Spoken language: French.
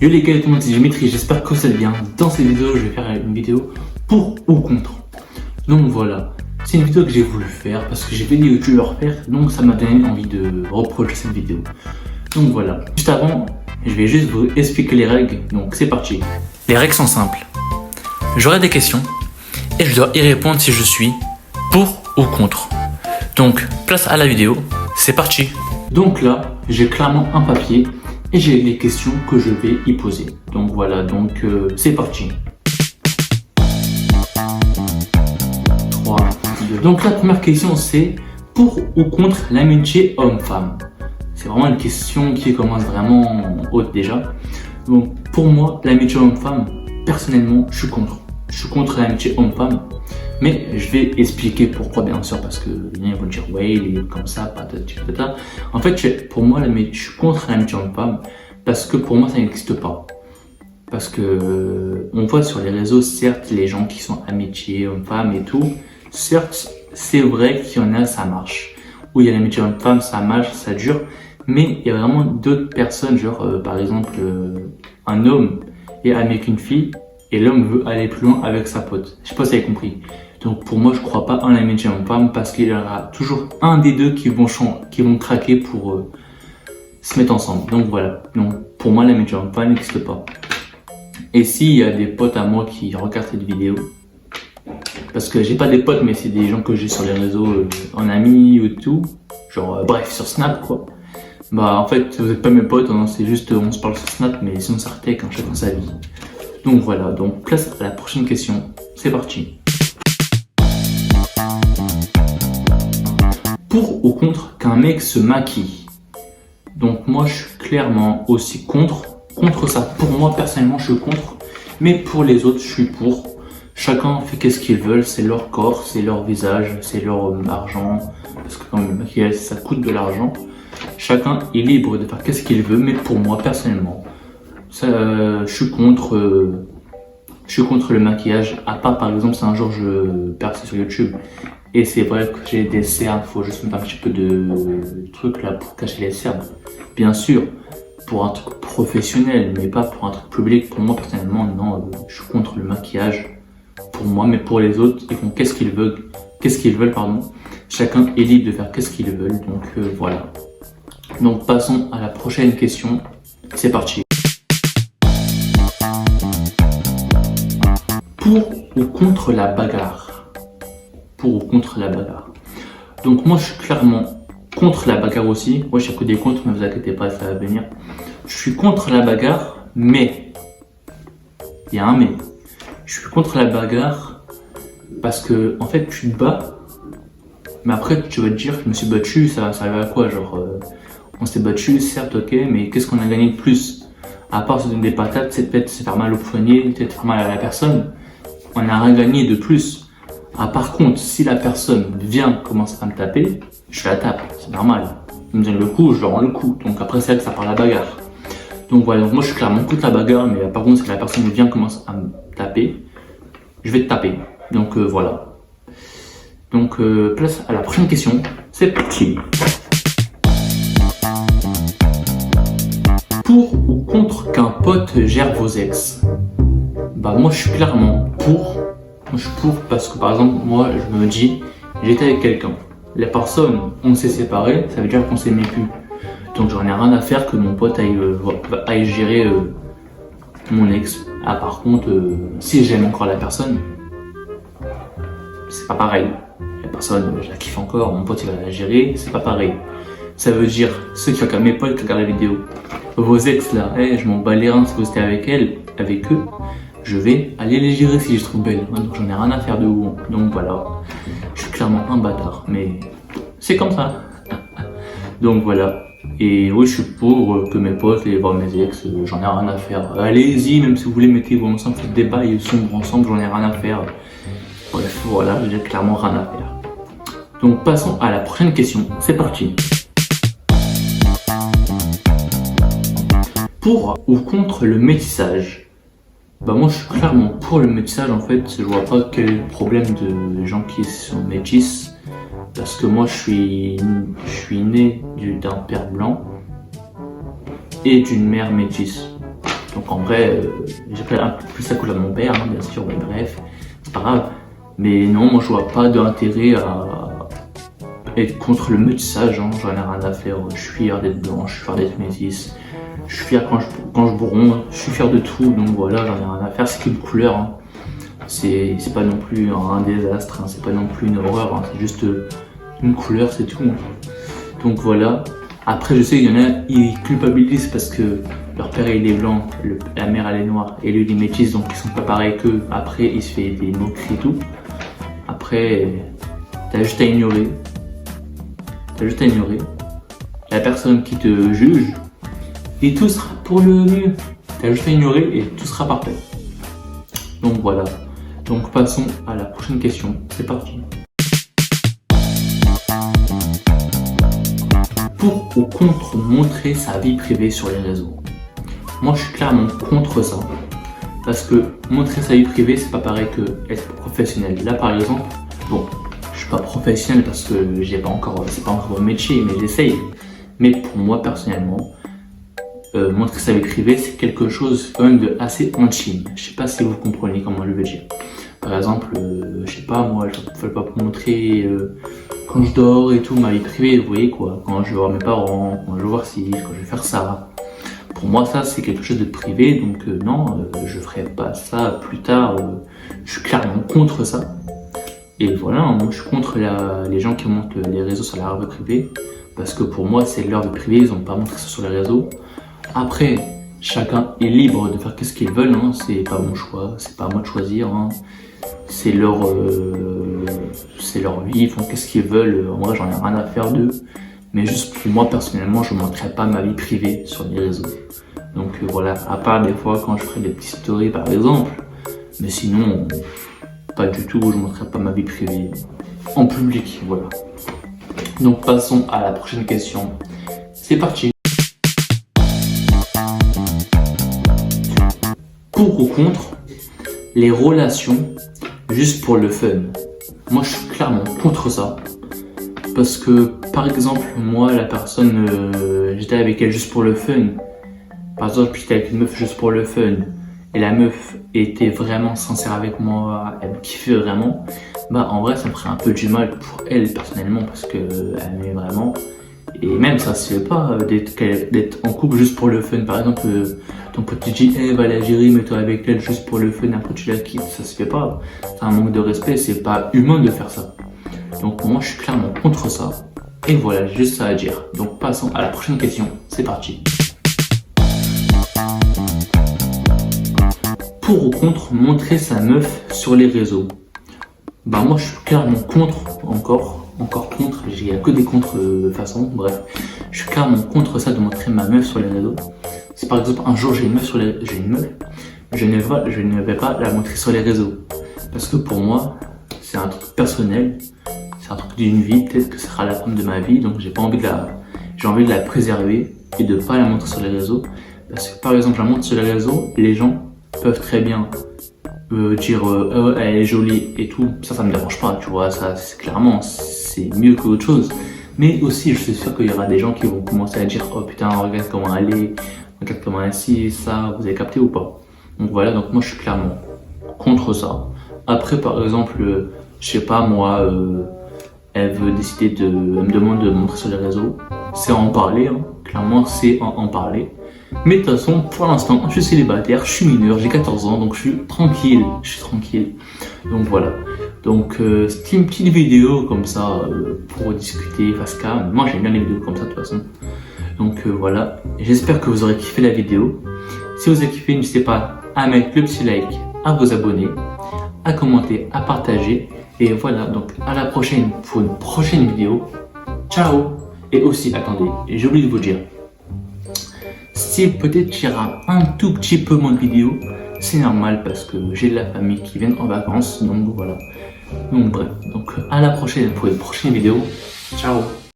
Yo les gars, tout le monde, c'est Dimitri, j'espère que vous allez bien. Dans cette vidéo, je vais faire une vidéo pour ou contre. Donc voilà, c'est une vidéo que j'ai voulu faire parce que j'ai vu des youtubeurs faire, donc ça m'a donné envie de reproduire cette vidéo. Donc voilà, juste avant, je vais juste vous expliquer les règles, donc c'est parti. Les règles sont simples. J'aurai des questions et je dois y répondre si je suis pour ou contre. Donc, place à la vidéo, c'est parti. Donc là, j'ai clairement un papier et j'ai les questions que je vais y poser. Donc voilà, c'est parti. 3, 2. Donc la première question c'est pour ou contre l'amitié homme-femme. C'est vraiment une question qui commence vraiment haute déjà. Donc pour moi, l'amitié homme-femme, personnellement, je suis contre. Je suis contre l'amitié homme-femme. Mais je vais expliquer pourquoi, bien sûr, parce que les gens vont dire ouais, il est comme ça, patati patata. En fait, pour moi, je suis contre l'amitié homme-femme parce que pour moi, ça n'existe pas. Parce que on voit sur les réseaux, certes, les gens qui sont amitié homme-femme et tout, certes, c'est vrai qu'il y en a, ça marche. Où il y a l'amitié homme-femme, ça marche, ça dure. Mais il y a vraiment d'autres personnes, genre par exemple, un homme est ami avec une fille. Et l'homme veut aller plus loin avec sa pote. Je sais pas si vous avez compris. Donc pour moi, je crois pas en l'amitié homme-femme parce qu'il y aura toujours un des deux qui vont craquer pour se mettre ensemble. Donc voilà. Donc pour moi, l'amitié homme-femme n'existe pas. Et s'il y a des potes à moi qui regardent cette vidéo, parce que j'ai pas des potes, mais c'est des gens que j'ai sur les réseaux en amis ou tout, genre bref sur Snap quoi. Bah en fait, vous êtes pas mes potes, hein, c'est juste on se parle sur Snap, mais sinon ça retèque, hein, chacun sa vie. Donc voilà, donc place à la prochaine question, c'est parti. Pour ou contre qu'un mec se maquille? Donc moi je suis clairement aussi contre ça. Pour moi personnellement je suis contre, mais pour les autres je suis pour. Chacun fait qu'est-ce qu'ils veulent, c'est leur corps, c'est leur visage, c'est leur argent, parce que comme le maquillage ça coûte de l'argent. Chacun est libre de faire qu'est-ce qu'il veut, mais pour moi personnellement, je suis contre le maquillage, à part par exemple si un jour je perce sur YouTube et c'est vrai que j'ai des cernes, faut juste mettre un petit peu de trucs là pour cacher les cernes. Bien sûr, pour un truc professionnel, mais pas pour un truc public. Pour moi personnellement, non, je suis contre le maquillage pour moi, mais pour les autres, ils font qu'est-ce qu'ils veulent, pardon. Chacun est libre de faire qu'est-ce qu'ils veulent, donc voilà. Donc passons à la prochaine question, c'est parti. Pour ou contre la bagarre? Pour ou contre la bagarre? Donc moi je suis clairement contre la bagarre aussi. Moi j'ai que des contre, mais vous inquiétez pas, ça va venir. Je suis contre la bagarre, mais il y a un mais. Je suis contre la bagarre parce que en fait tu te bats, mais après tu vas te dire je me suis battu, ça va à quoi? Genre on s'est battu, certes ok, mais qu'est-ce qu'on a gagné de plus? À part se donner des patates, c'est peut-être se faire mal au poignet, peut-être faire mal à la personne. On n'a rien gagné de plus. Ah, par contre, si la personne vient commencer à me taper, je la tape, c'est normal. Il me donne le coup, je leur rends le coup. Donc après, c'est là que ça part la bagarre. Donc voilà, donc moi je suis clairement contre la bagarre, mais par contre, si la personne vient commencer à me taper, je vais te taper. Donc voilà. Donc place à la prochaine question, c'est parti. Pour ou contre qu'un pote gère vos ex? Bah moi je suis clairement pour. Moi je suis pour parce que par exemple moi je me dis j'étais avec quelqu'un. La personne on s'est séparés, ça veut dire qu'on s'aimait plus. Donc j'en ai rien à faire que mon pote aille gérer mon ex. Ah par contre si j'aime encore la personne, c'est pas pareil. La personne je la kiffe encore, mon pote il va la gérer, c'est pas pareil. Ça veut dire ceux qui regardent mes potes qui regardent la vidéo. Vos ex là, je m'en bats les reins si vous étiez avec eux. Je vais aller les gérer si je les trouve belles. Donc j'en ai rien à faire de vous. Donc voilà. Je suis clairement un bâtard. Mais c'est comme ça. Donc voilà. Et oui, je suis pour que mes potes aillent voir mes ex. J'en ai rien à faire. Allez-y, même si vous voulez, mettez-vous ensemble, faites des bails sombres ensemble. J'en ai rien à faire. Bref, voilà. J'ai clairement rien à faire. Donc passons à la prochaine question. C'est parti. Pour ou contre le métissage? Bah moi je suis clairement pour le métissage en fait, je vois pas quel est le problème de gens qui sont métis. Parce que moi je suis né d'un père blanc et d'une mère métisse. Donc en vrai, j'ai pris un peu plus la couleur de mon père, hein, bien sûr, mais bref, c'est pas grave. Mais non, moi je vois pas d'intérêt à être contre le métissage, hein, j'en ai rien à faire. Je suis fier d'être blanc, je suis fier d'être métis, je suis fier quand je bourronne, je suis fier de tout, donc voilà, j'en ai rien à faire, c'est qu'une couleur. Hein. C'est pas non plus un désastre, hein, c'est pas non plus une horreur, hein, c'est juste une couleur, c'est tout. Hein. Donc voilà. Après, je sais qu'il y en a, ils culpabilisent parce que leur père il est blanc, la mère elle est noire et lui il est métis, donc ils sont pas pareils qu'eux. Après, il se fait des moqueries et tout. Après, t'as juste à ignorer. T'as juste à ignorer la personne qui te juge et tout sera pour le mieux. T'as juste à ignorer et tout sera parfait. Donc voilà. Donc passons à la prochaine question. C'est parti. Pour ou contre montrer sa vie privée sur les réseaux? Moi, je suis clairement contre ça. Parce que montrer sa vie privée, c'est pas pareil que être professionnel. Là, par exemple, bon, je suis pas professionnel parce que c'est pas encore mon métier, mais j'essaye. Mais pour moi, personnellement, montrer sa vie privée, c'est quelque chose quand même de assez intime. Je sais pas si vous comprenez comment je veux dire. Par exemple, je sais pas, moi, je ne veux pas montrer quand je dors et tout, ma vie privée, vous voyez quoi. Quand je vais voir mes parents, quand je vais voir si, quand je vais faire ça. Pour moi, ça, c'est quelque chose de privé, donc non, je ferai pas ça plus tard. Je suis clairement contre ça. Et voilà, moi, je suis contre les gens qui montent les réseaux sur leur vie privée. Parce que pour moi, c'est leur vie privée, ils n'ont pas montré ça sur les réseaux. Après, chacun est libre de faire ce qu'ils veulent, hein. C'est pas mon choix, c'est pas à moi de choisir. Hein. C'est leur vie, ils font qu'est-ce qu'ils veulent. En vrai, j'en ai rien à faire d'eux. Mais juste pour moi, personnellement, je ne montrerai pas ma vie privée sur les réseaux. Donc voilà, à part des fois quand je ferai des petites stories par exemple. Mais sinon, pas du tout, je ne montrerai pas ma vie privée en public, voilà. Donc passons à la prochaine question. C'est parti. Pour ou contre les relations juste pour le fun? Moi, je suis clairement contre ça. Parce que, par exemple, moi, la personne, j'étais avec elle juste pour le fun. Par exemple, j'étais avec une meuf juste pour le fun. Et la meuf était vraiment sincère avec moi, elle me kiffait vraiment. Bah, en vrai, ça me ferait un peu du mal pour elle, personnellement, parce que elle m'aimait vraiment. Et même, ça se fait pas d'être en couple juste pour le fun. Par exemple, ton pote te dit, hey, va la gérer, mets-toi avec elle juste pour le fun, après tu la quittes. Ça se fait pas. C'est un manque de respect, c'est pas humain de faire ça. Donc pour moi, je suis clairement contre ça. Et voilà, j'ai juste ça à dire. Donc passons à la prochaine question. C'est parti. Pour ou contre montrer sa meuf sur les réseaux? Bah moi, je suis clairement contre, encore contre. Il n'y a que des contre façons. Bref, je suis clairement contre ça de montrer ma meuf sur les réseaux. Si par exemple un jour j'ai une meuf, je ne vais pas la montrer sur les réseaux. Parce que pour moi, c'est un truc personnel. C'est un truc d'une vie, peut-être que ce sera la femme de ma vie, donc j'ai envie de la préserver et de pas la montrer sur les réseaux. Parce que par exemple, je la montre sur les réseaux, les gens peuvent très bien dire oh, elle est jolie et tout. Ça me dérange pas, tu vois, ça c'est clairement, c'est mieux qu'autre chose. Mais aussi, je suis sûr qu'il y aura des gens qui vont commencer à dire oh putain, regarde comment elle est, regarde comment elle est, si, ça, vous avez capté ou pas. Donc voilà, donc moi je suis clairement contre ça. Après, par exemple, je sais pas moi, elle veut décider elle me demande de montrer sur les réseaux, c'est en parler, hein. Clairement c'est en parler. Mais de toute façon, pour l'instant, je suis célibataire, je suis mineur, j'ai 14 ans, donc je suis tranquille. Donc voilà. Donc c'était une petite vidéo comme ça pour discuter face cam. Moi j'aime bien les vidéos comme ça de toute façon. Donc voilà. J'espère que vous aurez kiffé la vidéo. Si vous avez kiffé, n'hésitez pas à mettre le petit like, à vous abonner, à commenter, à partager. Et voilà, donc à la prochaine pour une prochaine vidéo. Ciao. Et aussi, attendez, j'ai oublié de vous dire. Si peut-être il y aura un tout petit peu moins de vidéos, c'est normal parce que j'ai de la famille qui vient en vacances, donc voilà. Donc bref, donc à la prochaine pour une prochaine vidéo. Ciao.